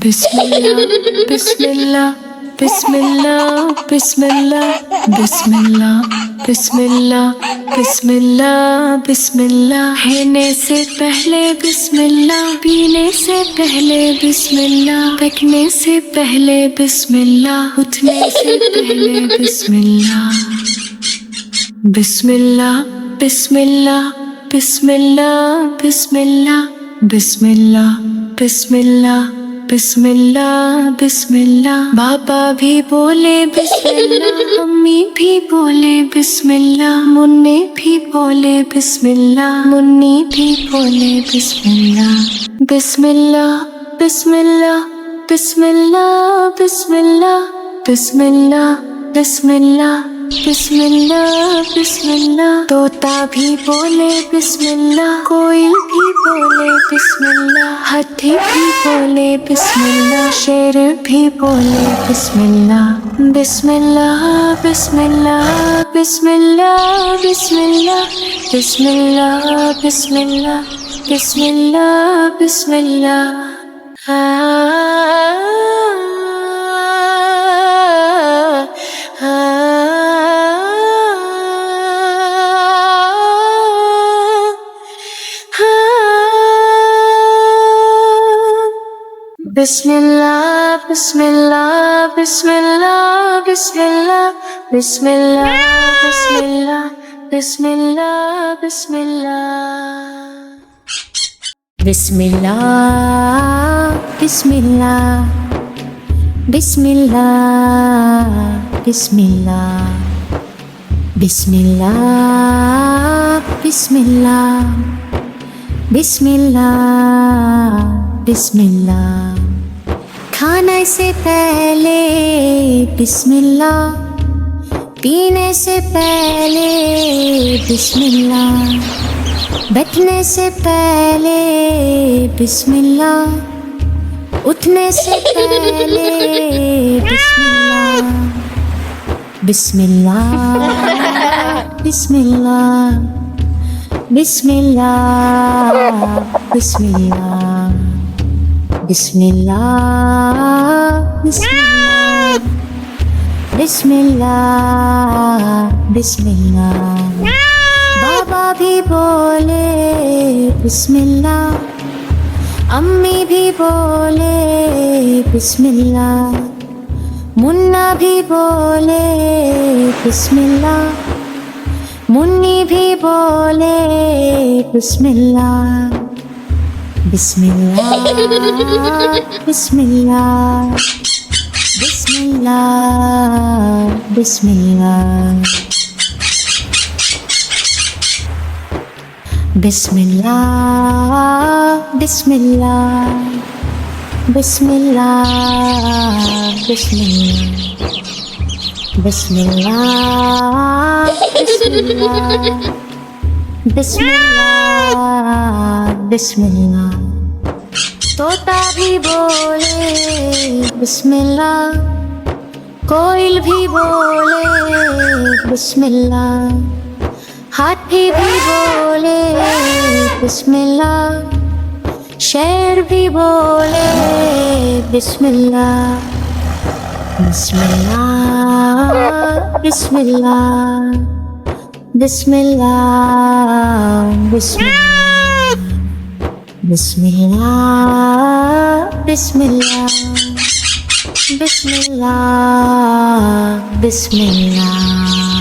बिस्मिल्लाह बिस्मिल्लाह बिस्मिल्लाह बिस्मिल्लाह बिस्मिल्लाह बिस्मिल्लाह बिस्मिल्लाह बिस्मिल्लाह। कहने से पहले बिस्मिल्लाह, पीने से पहले बिस्मिल्लाह, फेंकने से पहले बिस्मिल्लाह, उठने से पहले बिस्मिल्लाह। बिस्मिल्लाह बिस्मिल्लाह बिस्मिल्लाह बिस्मिल्लाह बिस्मिल्लाह बिस्मिल्लाह बिस्मिल्लाह बिस्मिल्लाह। बाबा भी बोले बिस्मिल्लाह, मम्मी भी बोले बिस्मिल्लाह, मुन्ने भी बोले बिस्मिल्लाह, मुन्नी भी बोले बिस्मिल्लाह। बिस्मिल्लाह बिस्मिल्लाह बिस्मिल्लाह बिस्मिल्लाह बिस्मिल्लाह बिस्मिल्लाह बिस्मिल्लाह बिस्मिल्लाह। तोता भी बोले बिस्मिल्लाह, कोयल भी बोले बिस्मिल्लाह, हाथी भी बोले बिस्मिल्लाह, शेर भी बोले बिस्मिल्लाह। बिस्मिल्लाह बिस्मिल्लाह बिस्मिल्लाह बिस्मिल्लाह बिस्मिल्लाह बिस्मिल्लाह बिस्मिल्लाह बिस्मिल्लाह। बिस्मिल्लाह बिस्मिल्लाह बिस्मिल्लाह बिस्मिल्लाह बिस्मिल्लाह बिस्मिल्लाह बिस्मिल्लाह बिस्मिल्लाह। बिस्मिल्लाह बिस्मिल्लाह बिस्मिल्लाह बिस्मिल्लाह बिस्मिल्लाह बिस्मिल्लाह बिस्मिल्लाह बिस्मिल्लाह। खाने से पहले बिस्मिल्लाह, पीने से पहले बिस्मिल्लाह, बैठने से पहले बिस्मिल्लाह, उठने से पहले बिस्मिल्लाह। बिस्मिल्लाह बिस्मिल्लाह बिस्मिल्लाह बिस्मिल्लाह बिस्मिल्लाह बिस्मिल्लाह बिस्मिल्लाह बिस्मिल्लाह। बाबा भी बोले बिस्मिल्लाह, अम्मी भी बोले बिस्मिल्लाह, मुन्ना भी बोले बिस्मिल्लाह, मुन्नी भी बोले बिस्मिल्लाह। बिस्मिल्लाह बिस्मिल्लाह बिस्मिल्लाह बिस्मिल्लाह बिस्मिल्लाह बिस्मिल्लाह बिस्मिल्लाह बिस्मिल्लाह बिस्मिल्लाह बिस्मिल्लाह बिस्मिल्लाह। तोता भी बोले बिस्मिल्लाह, कोयल भी बोले बिस्मिल्लाह, हाथी भी बोले बिस्मिल्लाह, शेर भी बोले बिस्मिल्लाह। बिस्मिल्लाह बिस्मिल्लाह बिस्मिल्लाह बिस्मिल्लाह बिस्मिल्लाह बिस्मिल्लाह बिस्मिल्लाह बिस्मिल्लाह।